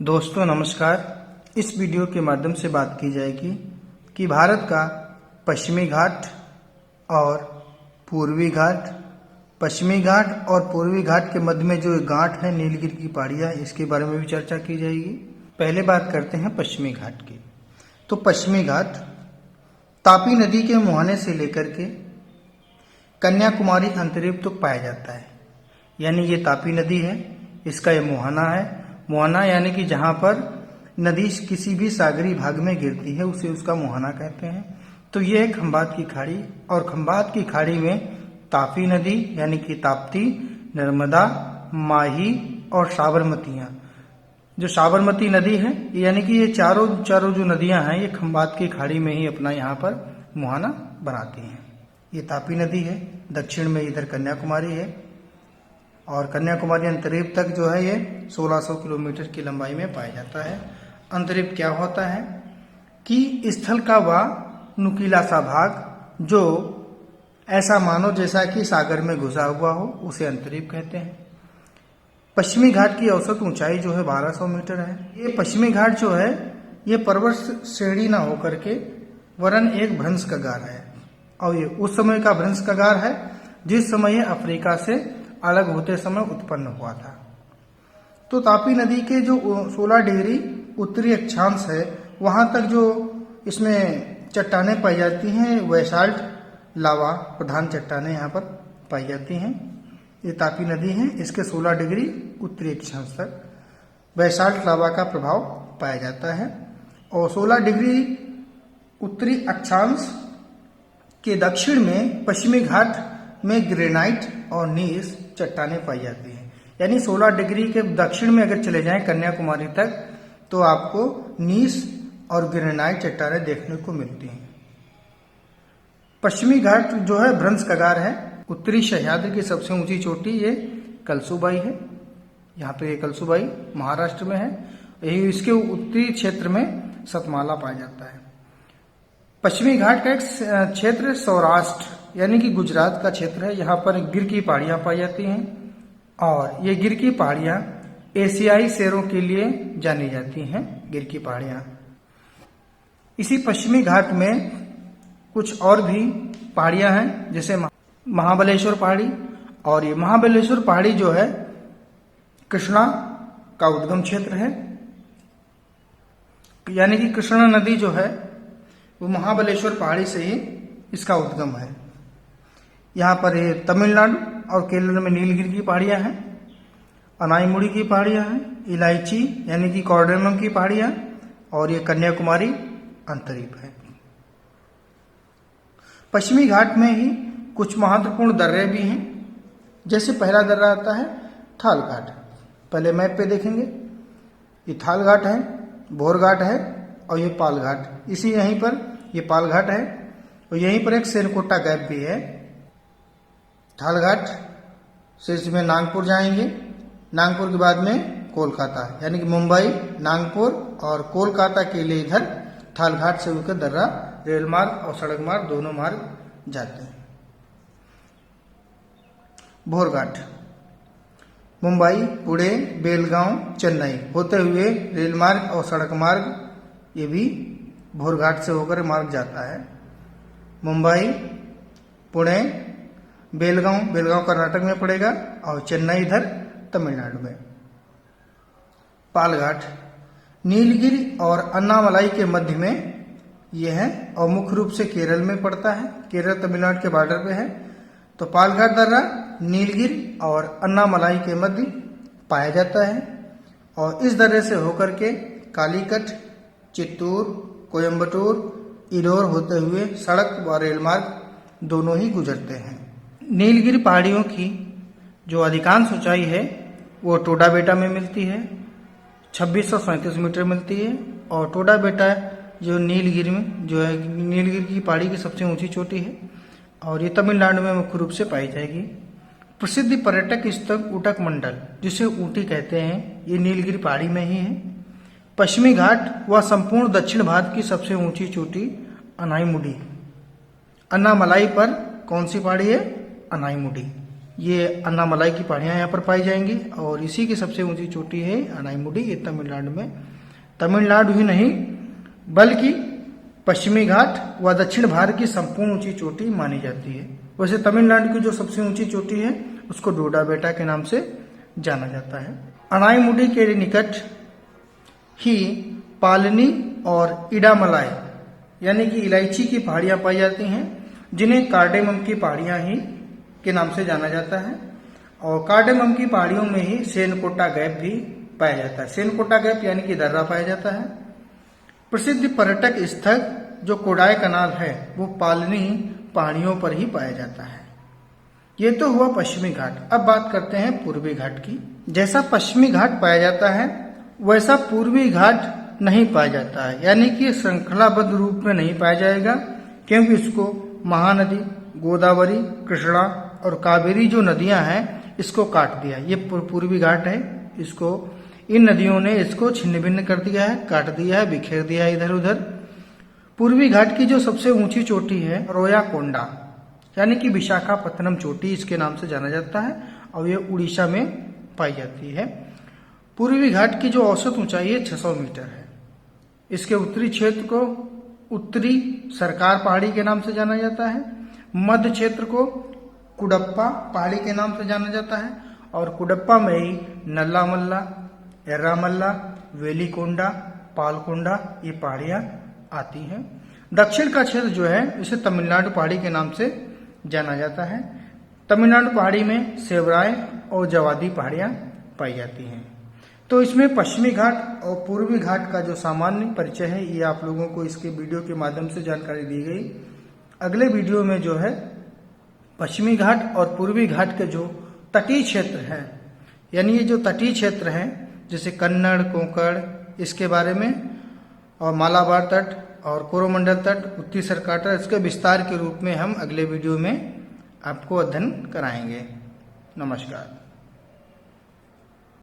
दोस्तों नमस्कार। इस वीडियो के माध्यम से बात की जाएगी कि भारत का पश्चिमी घाट और पूर्वी घाट, पश्चिमी घाट और पूर्वी घाट के मध्य में जो गांठ है नीलगिरी की पहाड़ियाँ, इसके बारे में भी चर्चा की जाएगी। पहले बात करते हैं पश्चिमी घाट की। तो पश्चिमी घाट तापी नदी के मुहाने से लेकर के कन्याकुमारी अंतरीप तक पाया जाता है। यानी ये तापी नदी है, इसका ये मुहाना है। मुहाना यानी कि जहाँ पर नदी किसी भी सागरी भाग में गिरती है उसे उसका मुहाना कहते हैं। तो ये है खंबात की खाड़ी, और खंबात की खाड़ी में तापी नदी यानी कि ताप्ती, नर्मदा, माही और साबरमतियाँ, जो साबरमती नदी है यानी कि ये चारों जो नदियाँ हैं ये खंबात की खाड़ी में ही अपना यहाँ पर मुहाना बनाती हैं। ये तापी नदी है, दक्षिण में इधर कन्याकुमारी है, और कन्याकुमारी अंतरीप तक जो है ये 1600 किलोमीटर की लंबाई में पाया जाता है। अंतरीप क्या होता है कि स्थल का वह नुकीला सा भाग जो ऐसा मानो जैसा कि सागर में घुसा हुआ हो, उसे अंतरीप कहते हैं। पश्चिमी घाट की औसत ऊंचाई जो है 1200 मीटर है। ये पश्चिमी घाट जो है ये पर्वत श्रेणी ना होकर के वरन एक भ्रंश कगार है, और ये उस समय का भ्रंश कगार है जिस समय ये अफ्रीका से अलग होते समय उत्पन्न हुआ था। तो तापी नदी के जो 16 डिग्री उत्तरी अक्षांश है वहां तक जो इसमें चट्टानें पाई जाती हैं, बेसाल्ट लावा प्रधान चट्टानें यहाँ पर पाई जाती हैं। ये तापी नदी है, इसके 16 डिग्री उत्तरी अक्षांश तक बेसाल्ट लावा का प्रभाव पाया जाता है, और 16 डिग्री उत्तरी अक्षांश के दक्षिण में पश्चिमी घाट में ग्रेनाइट और नीस चट्टानें पाई जाती हैं। यानी 16 डिग्री के दक्षिण में अगर चले जाएं कन्याकुमारी तक तो आपको नीस और ग्रेनाइट चट्टानें देखने को मिलती हैं। पश्चिमी घाट जो है भ्रंश कगार है। उत्तरी सह्याद्री की सबसे ऊंची चोटी ये कलसुबाई है। यहाँ पे ये कलसुबाई महाराष्ट्र में है। यही इसके उत्तरी क्षेत्र में सतमाला पाया जाता है। पश्चिमी घाट का एक क्षेत्र सौराष्ट्र यानी कि गुजरात का क्षेत्र है। यहाँ पर गिर की पहाड़ियाँ पाई जाती हैं, और ये गिर की पहाड़ियाँ एशियाई शेरों के लिए जानी जाती हैं। गिर की पहाड़ियाँ इसी पश्चिमी घाट में कुछ और भी पहाड़ियाँ हैं, जैसे महाबलेश्वर पहाड़ी, और ये महाबलेश्वर पहाड़ी जो है कृष्णा का उद्गम क्षेत्र है। यानी कि कृष्णा नदी जो है वो महाबलेश्वर पहाड़ी से ही इसका उद्गम है। यहाँ पर ये तमिलनाडु और केरल में नीलगिरी की पहाड़ियाँ हैं, अनाईमुड़ी की पहाड़ियाँ हैं, इलायची यानी कि कॉर्डेमम की पहाड़ियाँ, और ये कन्याकुमारी अंतरीप है। पश्चिमी घाट में ही कुछ महत्वपूर्ण दर्रे भी हैं। जैसे पहला दर्रा आता है थाल घाट। पहले मैप पे देखेंगे, ये थाल घाट है, भोर घाट है, और ये पाल घाट। इसी यहीं पर ये पाल घाट है, और यहीं पर एक सेनकोटा गैप भी है। थाल घाट से इसमें नागपुर जाएंगे, नागपुर के बाद में कोलकाता, यानी कि मुंबई, नागपुर और कोलकाता के लिए इधर थाल घाट से होकर दर्रा रेल मार्ग और सड़क मार्ग दोनों मार्ग जाते हैं। भोर घाट मुंबई, पुणे, बेलगांव, चेन्नई होते हुए रेल मार्ग और सड़क मार्ग ये भी भोर घाट से होकर मार्ग जाता है। मुंबई, पुणे, बेलगांव कर्नाटक में पड़ेगा, और चेन्नई इधर तमिलनाडु में। पाल घाट नीलगिरी और अन्नामलाई के मध्य में ये है, और मुख्य रूप से केरल में पड़ता है। केरल तमिलनाडु के बॉर्डर पे है। तो पाल घाट दर्रा नीलगिरी और अन्नामलाई के मध्य पाया जाता है, और इस दर्रे से होकर के कालीकट, चित्तूर, कोयम्बटूर, इडोर होते हुए सड़क व रेल मार्ग दोनों ही गुजरते हैं। नीलगिरी पहाड़ियों की जो अधिकांश ऊंचाई है वो टोडा बेटा में मिलती है, 2637 मीटर मिलती है। और टोडा बेटा जो नीलगिरी में जो है नीलगिरी की पहाड़ी की सबसे ऊंची चोटी है, और ये तमिलनाडु में मुख्य रूप से पाई जाएगी। प्रसिद्ध पर्यटक स्थल ऊटक मंडल, जिसे ऊटी कहते हैं, ये नीलगिरी पहाड़ी में ही है। पश्चिमी घाट व संपूर्ण दक्षिण भारत की सबसे ऊंची चोटी अनाईमुडी। अन्नामलाई पर कौन सी पहाड़ी है? अनाईमुडी। ये अन्नामलाई की पहाड़ियाँ यहाँ पर पाई जाएंगी और इसी की सबसे ऊंची चोटी है अनाईमुडी। ये तमिलनाडु में, तमिलनाडु ही नहीं बल्कि पश्चिमी घाट व दक्षिण भारत की संपूर्ण ऊंची चोटी मानी जाती है। वैसे तमिलनाडु की जो सबसे ऊंची चोटी है उसको डोडा बेटा के नाम से जाना जाता है। अनाईमुडी के निकट ही पालनी और इडामलाई यानी कि इलायची की पहाड़ियां पाई जाती हैं, जिन्हें कार्डेमम की पहाड़ियां ही के नाम से जाना जाता है। और कार्डेमम की पहाड़ियों में ही सेनकोटा गैप भी पाया जाता है। सेनकोटा गैप यानी कि दर्रा पाया जाता है। प्रसिद्ध पर्यटक स्थल जो कोडाई कनाल है वो पालनी पहाड़ियों पर ही पाया जाता है। ये तो हुआ पश्चिमी घाट। अब बात करते हैं पूर्वी घाट की। जैसा पश्चिमी घाट पाया जाता है वैसा पूर्वी घाट नहीं पाया जाता है, यानी कि श्रृंखलाबद्ध रूप में नहीं पाया जाएगा, क्योंकि इसको महानदी गोदावरी, कृष्णा और कावेरी जो नदियां हैं इसको काट दिया। ये पूर्वी घाट है, इसको इन नदियों ने इसको छिन्न भिन्न कर दिया है, काट दिया है, बिखेर दिया है इधर उधर। पूर्वी घाट की जो सबसे ऊंची चोटी है रोयाकोंडा यानी कि विशाखापत्तनम चोटी इसके नाम से जाना जाता है और ये उड़ीसा में पाई जाती है। पूर्वी घाट की जो औसत ऊंचाई है 600 मीटर है। इसके उत्तरी क्षेत्र को उत्तरी सरकार पहाड़ी के नाम से जाना जाता है। मध्य क्षेत्र को कुडप्पा पहाड़ी के नाम से जाना जाता है और कुडप्पा में ही नल्लामल्ला, एर्रामल्ला, वेलिकोंडा, पालकोंडा ये पहाड़ियां आती हैं। दक्षिण का क्षेत्र जो है इसे तमिलनाडु पहाड़ी के नाम से जाना जाता है। तमिलनाडु पहाड़ी में सेवराय और जवादी पहाड़ियां पाई जाती हैं। तो इसमें पश्चिमी घाट और पूर्वी घाट का जो सामान्य परिचय है ये आप लोगों को इसके वीडियो के माध्यम से जानकारी दी गई। अगले वीडियो में जो है पश्चिमी घाट और पूर्वी घाट के जो तटीय क्षेत्र हैं, यानी ये जो तटीय क्षेत्र हैं जैसे कन्नड़, कोंकण, इसके बारे में, और मालाबार तट और कोरोमंडल तट, उत्तरी सरकार तट, इसके विस्तार के रूप में हम अगले वीडियो में आपको अध्ययन कराएंगे। नमस्कार।